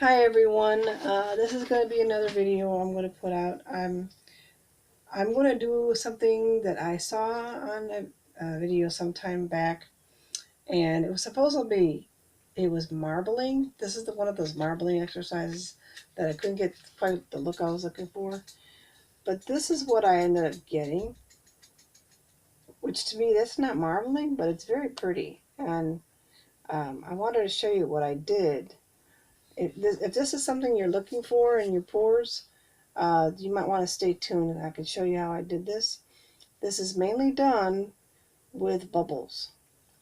Hi everyone. This is going to be another video I'm going to put out. I'm going to do something that I saw on a video sometime back, and it was supposed to be it was marbling. This is one of those marbling exercises that I couldn't get quite the look I was looking for. But this is what I ended up getting, which to me that's not marbling, but it's very pretty. And I wanted to show you what I did. If this is something you're looking for in your pores, you might want to stay tuned and I can show you how I did this. This is mainly done with bubbles.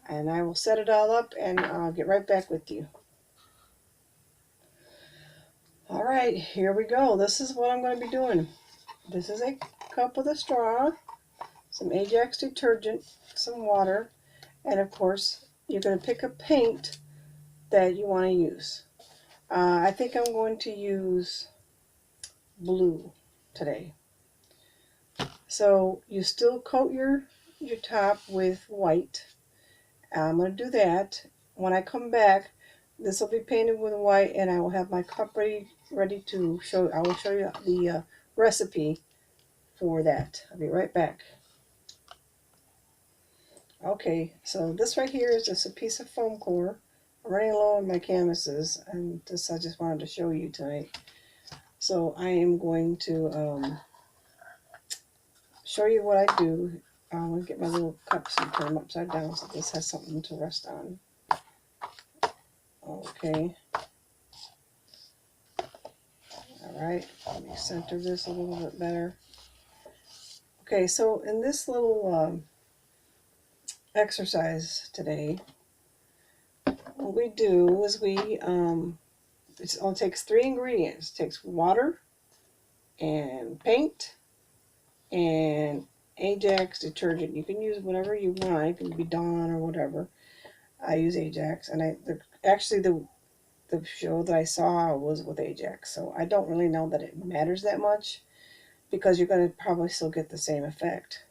And I will set it all up and I'll get right back with you. All right, here we go. This is what I'm going to be doing. This is a cup with a straw, some Ajax detergent, some water, and of course you're going to pick a paint that you want to use. I think I'm going to use blue today. So you still coat your top with white. I'm going to do that. When I come back, this will be painted with white, and I will have my cup ready to show. I will show you the recipe for that. I'll be right back. Okay, so this right here is just a piece of foam core. I'm running low on my canvases, and I just wanted to show you tonight. So I am going to show you what I do. I'm going to get my little cups and turn them upside down so this has something to rest on. Okay. Alright, let me center this a little bit better. Okay, so in this little exercise today, what we do is it only takes 3 ingredients. It takes water and paint and Ajax detergent. You can use whatever you want. It can be Dawn or whatever. I use Ajax, and actually the show that I saw was with Ajax, so I don't really know that it matters that much because you're going to probably still get the same effect.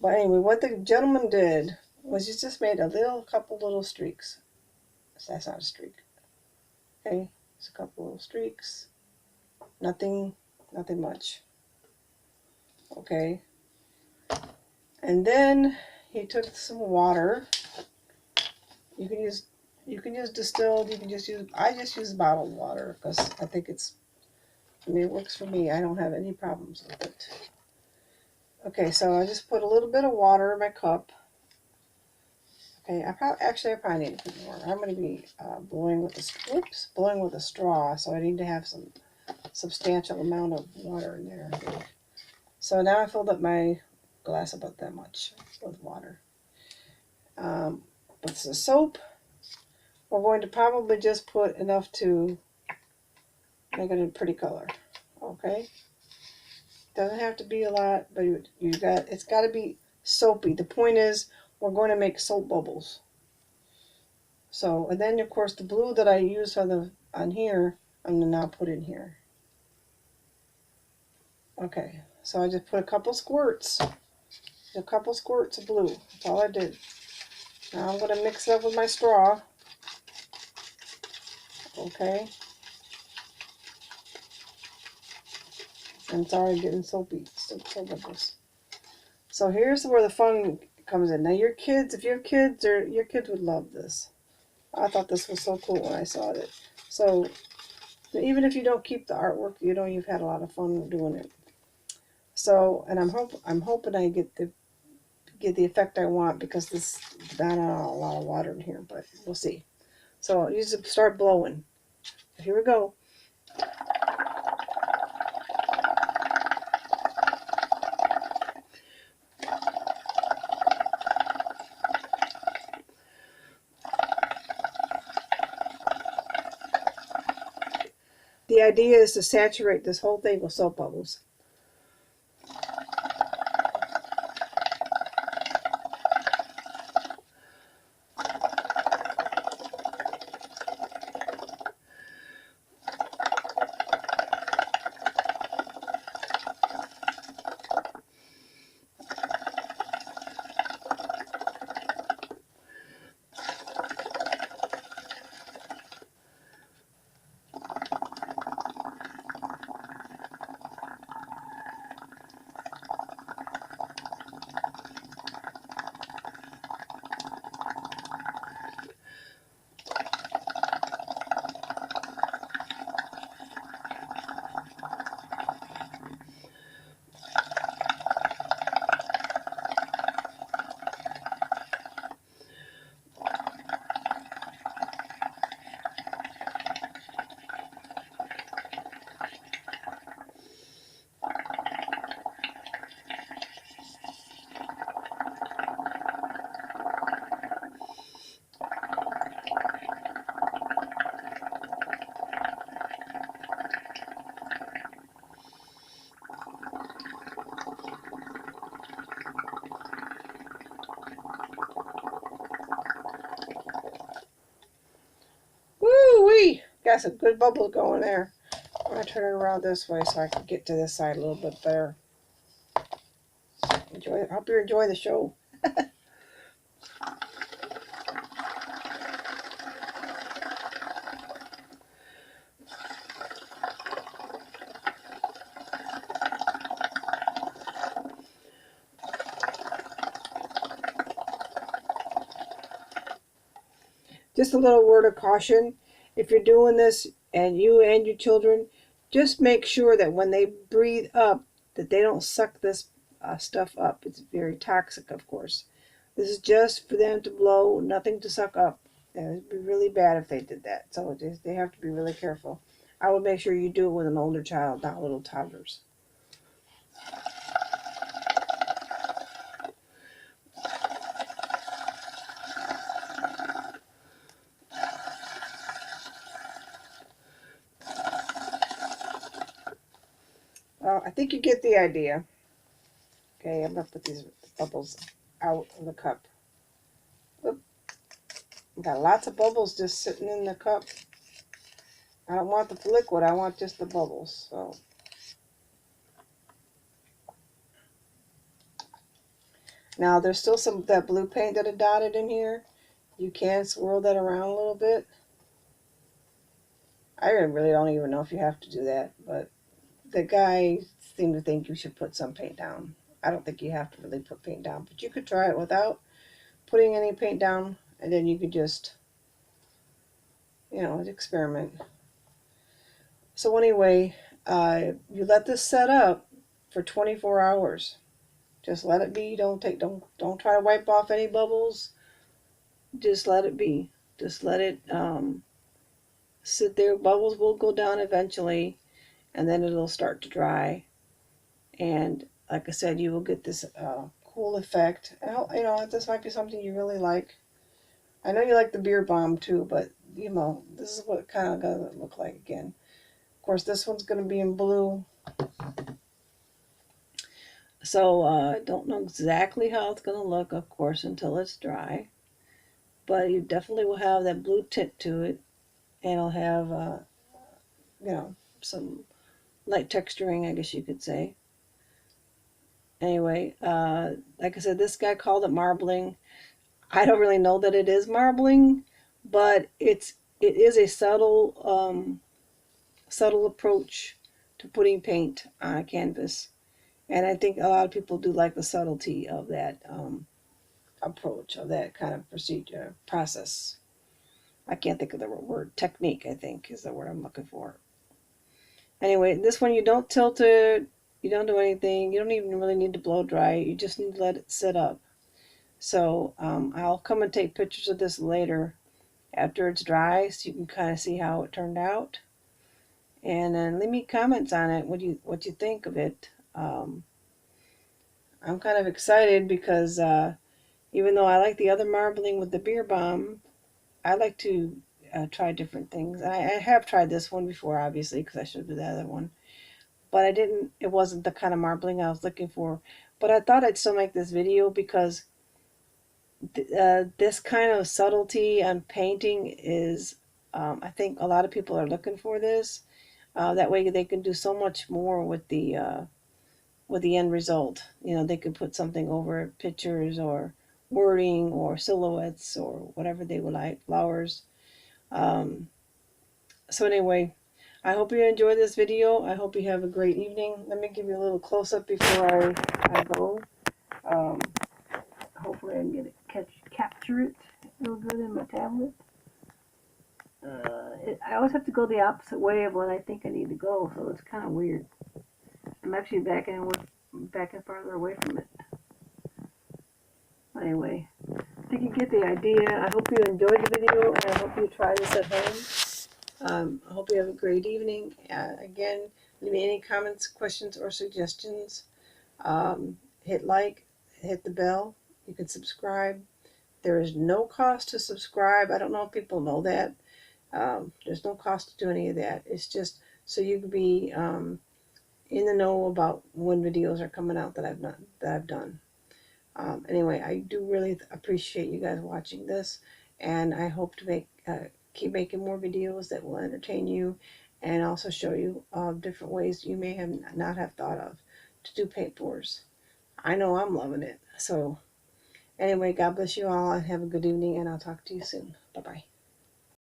But anyway, what the gentleman did was he just made couple little streaks. That's not a streak. Okay, it's a couple little streaks. Nothing much. Okay. And then he took some water. You can use distilled. You can just use. I just use bottled water because I think it works for me. I don't have any problems with it. Okay, so I just put a little bit of water in my cup. Okay, I probably need to put more. I'm going to be blowing with a straw, so I need to have some substantial amount of water in there. So now I filled up my glass about that much with water. With the soap, we're going to probably just put enough to make it a pretty color. Okay, doesn't have to be a lot, but it's got to be soapy. The point is, we're going to make soap bubbles. So, and then of course the blue that I use on here, I'm going to now put in here. Okay, so I just put a couple squirts of blue. That's all I did. Now I'm going to mix it up with my straw. Okay. And it's already getting soapy. So here's where the fun comes in. Now if you have kids, your kids would love this. I thought this was so cool when I saw it. So even if you don't keep the artwork, you've had a lot of fun doing it. So, and I'm hoping I get the effect I want because this not a lot of water in here, but we'll see. So you just start blowing. Here we go. The idea is to saturate this whole thing with soap bubbles. Got some good bubbles going there. I'm going to turn it around this way so I can get to this side a little bit better. Enjoy. Hope you enjoy the show. Just a little word of caution. If you're doing this and you and your children, just make sure that when they breathe up, that they don't suck this stuff up. It's very toxic, of course. This is just for them to blow, nothing to suck up. And it'd be really bad if they did that. So they have to be really careful. I would make sure you do it with an older child, not little toddlers. I think you get the idea. Okay, I'm going to put these bubbles out of the cup. Oop. Got lots of bubbles just sitting in the cup. I don't want the liquid, I want just the bubbles. So now there's still some of that blue paint that I dotted in here. You can swirl that around a little bit. I really don't even know if you have to do that, but the guy seemed to think you should put some paint down. I don't think you have to really put paint down, but you could try it without putting any paint down, and then you could just, experiment. So anyway, you let this set up for 24 hours. Just let it be. Don't try to wipe off any bubbles. Just let it be. Just let it sit there. Bubbles will go down eventually, and then it'll start to dry. And like I said, you will get this cool effect. And, this might be something you really like. I know you like the beer bomb too, but this is what it kind of going to look like again. Of course, this one's going to be in blue. So I don't know exactly how it's going to look, of course, until it's dry. But you definitely will have that blue tint to it. And it'll have, some light texturing, I guess you could say. Anyway, like I said, this guy called it marbling. I don't really know that it is marbling, but it is a subtle approach to putting paint on a canvas. And I think a lot of people do like the subtlety of that approach, of that kind of process. I can't think of the word. Technique, I think, is the word I'm looking for. Anyway, this one you don't tilt it, you don't do anything, you don't even really need to blow dry it, you just need to let it sit up. So I'll come and take pictures of this later after it's dry so you can kind of see how it turned out. And then leave me comments on it, what you think of it. I'm kind of excited because even though I like the other marbling with the beer bomb, I like to try different things. I have tried this one before, obviously, because I showed you the other one. But it wasn't the kind of marbling I was looking for. But I thought I'd still make this video because this kind of subtlety on painting is, I think a lot of people are looking for this. That way they can do so much more with the end result. They could put something over pictures or wording or silhouettes or whatever they would like, flowers. So anyway, I hope you enjoyed this video. I hope you have a great evening. Let me give you a little close-up before I go. Hopefully I can get it, capture it real good in my tablet. I always have to go the opposite way of what I think I need to go, so it's kind of weird. I'm actually backing farther away from it. Anyway, I think you get the idea. I hope you enjoyed the video, and I hope you try this at home. I hope you have a great evening. Again, leave me any comments, questions, or suggestions. Hit like, hit the bell. You can subscribe. There is no cost to subscribe. I don't know if people know that. There's no cost to do any of that. It's just so you can be in the know about when videos are coming out that I've done. Anyway, I do really appreciate you guys watching this, and I hope to keep making more videos that will entertain you and also show you different ways you may have not have thought of to do paint pours. I know I'm loving it. So anyway, God bless you all and have a good evening, and I'll talk to you soon. Bye-bye.